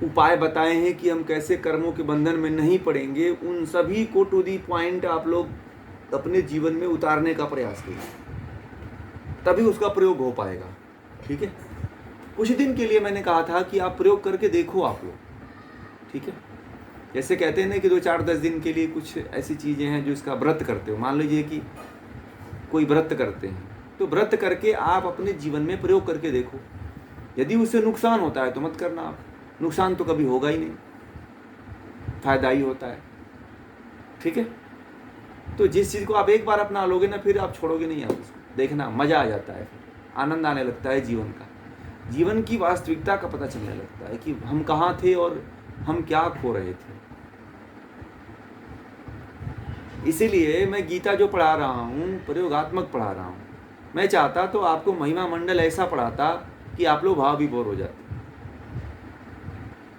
उपाय बताए हैं कि हम कैसे कर्मों के बंधन में नहीं पड़ेंगे, उन सभी को टू दी पॉइंट आप लोग अपने जीवन में उतारने का प्रयास कीजिए, तभी उसका प्रयोग हो पाएगा। ठीक है, कुछ दिन के लिए मैंने कहा था कि आप प्रयोग करके देखो आप लोग। ठीक है, जैसे कहते हैं ना कि 2-4-10 दिन के लिए कुछ ऐसी चीज़ें हैं जो इसका व्रत करते हो। मान लीजिए कि कोई व्रत करते हैं, तो व्रत करके आप अपने जीवन में प्रयोग करके देखो। यदि उससे नुकसान होता है तो मत करना आप, नुकसान तो कभी होगा ही नहीं, फायदा ही होता है। ठीक है, तो जिस चीज़ को आप एक बार अपना लोगे ना, फिर आप छोड़ोगे नहीं। आप उसको देखना, मज़ा आ जाता है, फिर आनंद आने लगता है जीवन का, जीवन की वास्तविकता का पता चलने लगता है कि हम कहाँ थे और हम क्या खो रहे थे। इसीलिए मैं गीता जो पढ़ा रहा हूँ, प्रयोगात्मक पढ़ा रहा हूँ। मैं चाहता तो आपको महिमा मंडल ऐसा पढ़ाता कि आप लोग भाव विभोर हो जाते।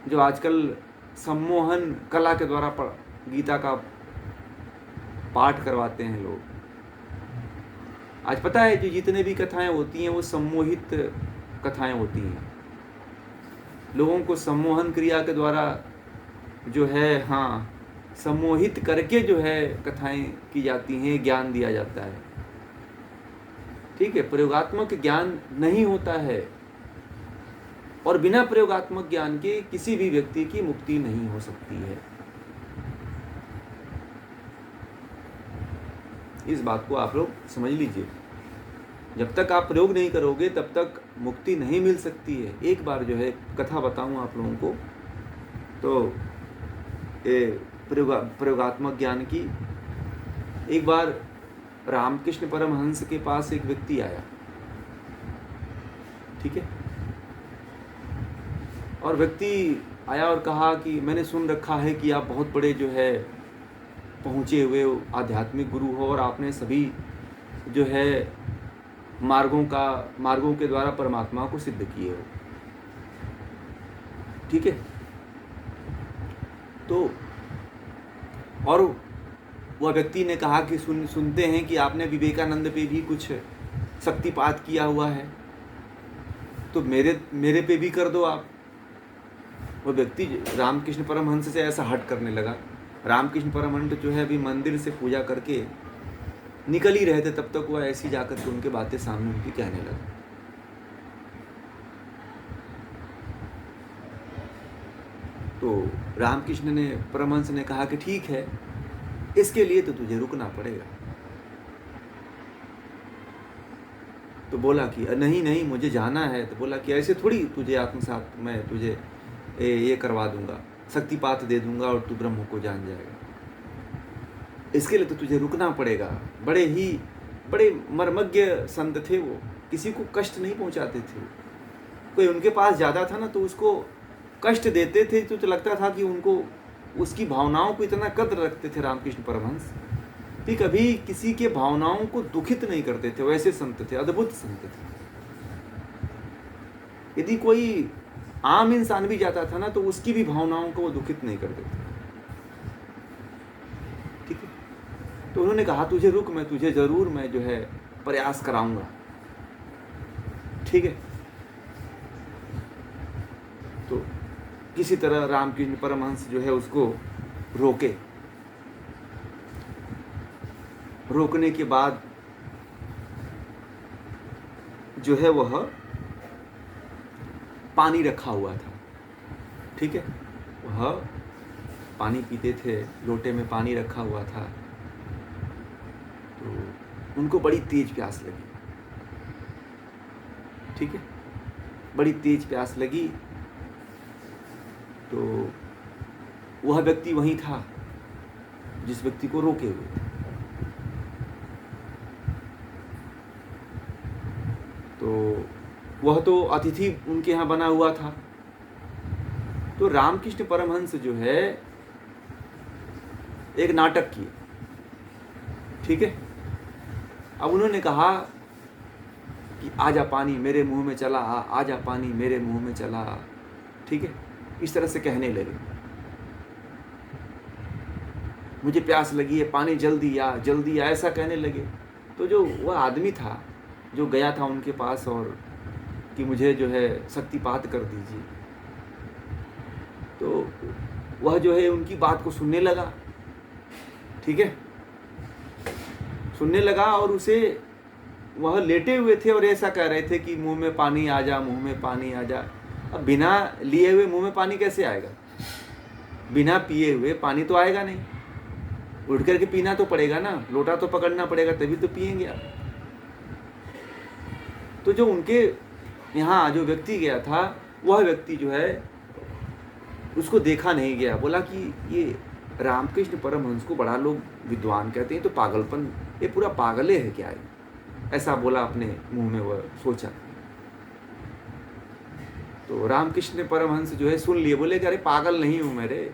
जो आजकल सम्मोहन कला के द्वारा गीता का पाठ करवाते हैं लोग, आज पता है जो जितने भी कथाएं होती हैं वो सम्मोहित कथाएं होती हैं। लोगों को सम्मोहन क्रिया के द्वारा जो है, हाँ, सम्मोहित करके जो है कथाएं की जाती हैं, ज्ञान दिया जाता है। ठीक है, प्रयोगात्मक ज्ञान नहीं होता है, और बिना प्रयोगात्मक ज्ञान के किसी भी व्यक्ति की मुक्ति नहीं हो सकती है। इस बात को आप लोग समझ लीजिए। जब तक आप प्रयोग नहीं करोगे तब तक मुक्ति नहीं मिल सकती है। एक बार जो है कथा बताऊं आप लोगों को, तो प्रयोगात्मक ज्ञान की। एक बार रामकृष्ण परमहंस के पास एक व्यक्ति आया। ठीक है, और व्यक्ति आया और कहा कि मैंने सुन रखा है कि आप बहुत बड़े जो है पहुँचे हुए आध्यात्मिक गुरु हो, और आपने सभी जो है मार्गों के द्वारा परमात्मा को सिद्ध किए हो। ठीक है, तो और वह व्यक्ति ने कहा कि सुनते हैं कि आपने विवेकानंद पे भी कुछ शक्तिपात किया हुआ है, तो मेरे पे भी कर दो आप। वह व्यक्ति रामकृष्ण परमहंस से ऐसा हट करने लगा। रामकृष्ण परमहंस जो है अभी मंदिर से पूजा करके निकल ही रहे थे, तब तक वह ऐसी जाकर के उनके बातें सामने उनकी कहने लगा। तो रामकृष्ण ने परमहंस ने कहा कि ठीक है, इसके लिए तो तुझे रुकना पड़ेगा। तो बोला कि नहीं मुझे जाना है। तो बोला कि ऐसे थोड़ी तुझे आत्मसात मैं तुझे ये करवा दूंगा, शक्तिपात दे दूंगा और तू ब्रह्म को जान जाएगा। इसके लिए तो तुझे रुकना पड़ेगा। बड़े मर्मज्ञ संत थे वो, किसी को कष्ट नहीं पहुंचाते थे। कोई उनके पास जाता था ना तो उसको कष्ट देते थे, तो लगता था कि उनको उसकी भावनाओं को इतना कद्र रखते थे रामकृष्ण परमहंस कि कभी किसी के भावनाओं को दुखित नहीं करते थे। वैसे संत थे, अद्भुत संत थे। यदि कोई आम इंसान भी जाता था ना तो उसकी भी भावनाओं को वो दुखित नहीं करते थे। ठीक है, तो उन्होंने कहा तुझे रुक, मैं तुझे जरूर मैं जो है प्रयास कराऊंगा। ठीक है, तो किसी तरह रामकृष्ण परमहंस जो है उसको रोके। रोकने के बाद जो है वह पानी रखा हुआ था। ठीक है, वह पानी पीते थे, लोटे में पानी रखा हुआ था। तो उनको बड़ी तेज प्यास लगी। ठीक है, बड़ी तेज प्यास लगी। तो वह व्यक्ति वहीं था जिस व्यक्ति को रोके हुए थे। तो वह तो अतिथि उनके यहाँ बना हुआ था। तो रामकृष्ण परमहंस जो है एक नाटक किए। ठीक है, अब उन्होंने कहा कि आजा पानी मेरे मुंह में चला, आजा पानी मेरे मुंह में चला। ठीक है, इस तरह से कहने लगे, मुझे प्यास लगी है, पानी जल्दी आ जल्दी आ, ऐसा कहने लगे। तो जो वह आदमी था जो गया था उनके पास और कि मुझे जो है शक्तिपात कर दीजिए, वह जो है उनकी बात को सुनने लगा, ठीक है, सुनने लगा और उसे, वह लेटे हुए थे और ऐसा कह रहे थे कि मुंह में पानी आ जा, मुंह में पानी आ जा। अब बिना लिए हुए मुंह में पानी कैसे आएगा? बिना पिए हुए पानी तो आएगा नहीं, उठ करके पीना तो पड़ेगा ना, लोटा तो पकड़ना पड़ेगा, तभी तो पिएंगे आप। तो जो उनके यहाँ जो व्यक्ति गया था, वह व्यक्ति जो है उसको देखा नहीं गया, बोला कि ये रामकृष्ण परमहंस को बड़ा लोग विद्वान कहते हैं, तो पागलपन, ये पूरा पागले है क्या है, ऐसा बोला अपने मुंह में, वह सोचा। तो रामकृष्ण परमहंस जो है सुन लिए, बोले कि अरे पागल नहीं हूं मेरे,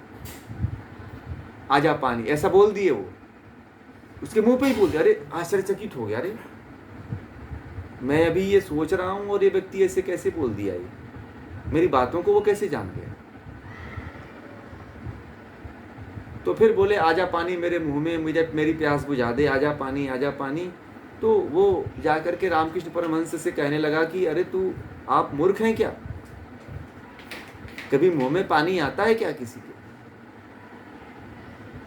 आजा पानी, ऐसा बोल दिए वो, उसके मुंह पे ही बोल दिया। अरे आश्चर्यचकित हो गया, अरे मैं अभी ये सोच रहा हूं और ये व्यक्ति ऐसे कैसे बोल दिया, ये मेरी बातों को वो कैसे जान गया। तो फिर बोले आजा पानी मेरे मुंह में, मुझे मेरी प्यास बुझा दे, आजा पानी, आजा पानी। तो वो जाकर के रामकृष्ण परमहंस से कहने लगा कि अरे तू, आप मूर्ख हैं क्या, कभी मुंह में पानी आता है क्या किसी के?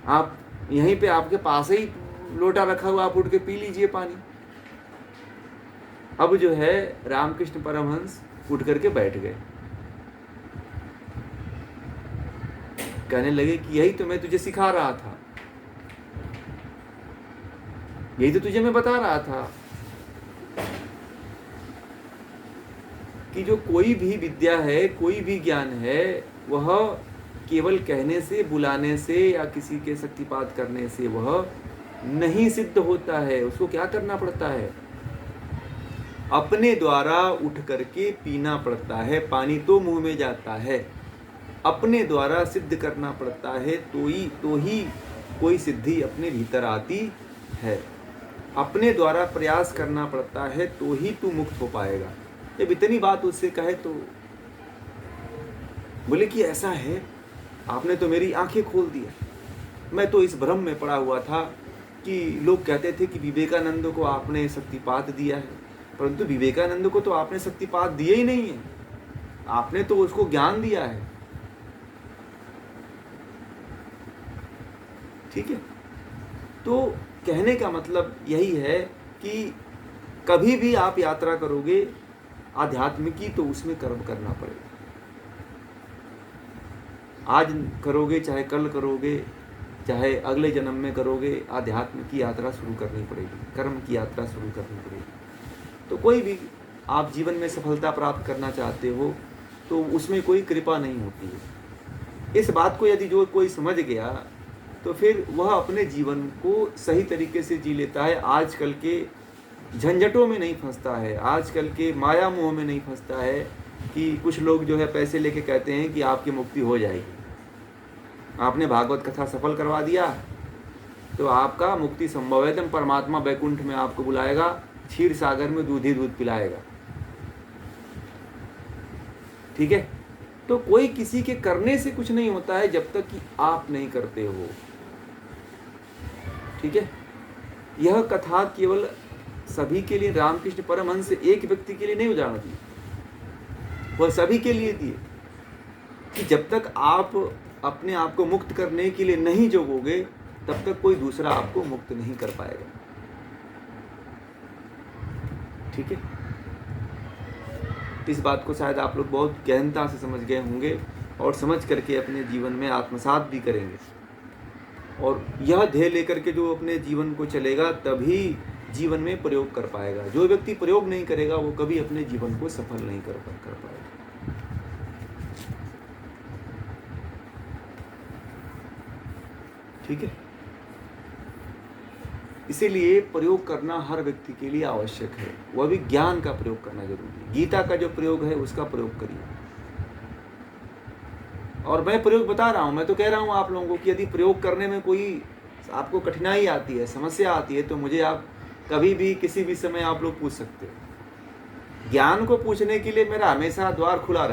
आप यहीं पे आपके पास ही लोटा रखा हुआ, आप उठ के पी लीजिए पानी। अब जो है रामकृष्ण परमहंस उठ करके बैठ गए, कहने लगे कि यही तो मैं तुझे सिखा रहा था, यही तो तुझे मैं बता रहा था कि जो कोई भी विद्या है, कोई भी ज्ञान है, वह केवल कहने से, बुलाने से या किसी के शक्तिपात करने से वह नहीं सिद्ध होता है। उसको क्या करना पड़ता है? अपने द्वारा उठ करके पीना पड़ता है। पानी तो मुंह में जाता है, अपने द्वारा सिद्ध करना पड़ता है, तो ही कोई सिद्धि अपने भीतर आती है। अपने द्वारा प्रयास करना पड़ता है तो ही तू मुक्त हो पाएगा। जब इतनी बात उससे कहे तो बोले कि ऐसा है, आपने तो मेरी आंखें खोल दिया। मैं तो इस भ्रम में पड़ा हुआ था कि लोग कहते थे कि विवेकानंद को आपने शक्तिपात दिया है, परंतु विवेकानंद को तो आपने शक्तिपात दिया ही नहीं है, आपने तो उसको ज्ञान दिया है। ठीक है, तो कहने का मतलब यही है कि कभी भी आप यात्रा करोगे आध्यात्म की, तो उसमें कर्म करना पड़ेगा। आज करोगे, चाहे कल करोगे, चाहे अगले जन्म में करोगे, आध्यात्म की यात्रा शुरू करनी पड़ेगी, कर्म की यात्रा शुरू करनी पड़ेगी। तो कोई भी आप जीवन में सफलता प्राप्त करना चाहते हो तो उसमें कोई कृपा नहीं होती है। इस बात को यदि जो कोई समझ गया तो फिर वह अपने जीवन को सही तरीके से जी लेता है, आजकल के झंझटों में नहीं फंसता है, आजकल के माया मोह में नहीं फंसता है कि कुछ लोग जो है पैसे लेके कहते हैं कि आपकी मुक्ति हो जाएगी। आपने भागवत कथा सफल करवा दिया तो आपका मुक्ति संभव है, एकदम परमात्मा बैकुंठ में आपको बुलाएगा, क्षीर सागर में दूध ही दूध पिलाएगा। ठीक है, तो कोई किसी के करने से कुछ नहीं होता है जब तक कि आप नहीं करते हो। ठीक है, यह कथा केवल सभी के लिए, रामकृष्ण परमहंस एक व्यक्ति के लिए नहीं उदाहरण दी, वह सभी के लिए दिए कि जब तक आप अपने आप को मुक्त करने के लिए नहीं जोगोगे तब तक कोई दूसरा आपको मुक्त नहीं कर पाएगा। ठीक है, इस बात को शायद आप लोग बहुत गहनता से समझ गए होंगे और समझ करके अपने जीवन में आत्मसात भी करेंगे। और यह ध्येय लेकर के जो अपने जीवन को चलेगा तभी जीवन में प्रयोग कर पाएगा। जो व्यक्ति प्रयोग नहीं करेगा वो कभी अपने जीवन को सफल नहीं कर पाएगा। ठीक है, इसीलिए प्रयोग करना हर व्यक्ति के लिए आवश्यक है, वह भी ज्ञान का प्रयोग करना जरूरी है। गीता का जो प्रयोग है उसका प्रयोग करिए। और मैं प्रयोग बता रहा हूं, मैं तो कह रहा हूं आप लोगों को कि यदि प्रयोग करने में कोई आपको कठिनाई आती है, समस्या आती है, तो मुझे आप कभी भी किसी भी समय आप लोग पूछ सकते हो। ज्ञान को पूछने के लिए मेरा हमेशा द्वार खुला रहता है।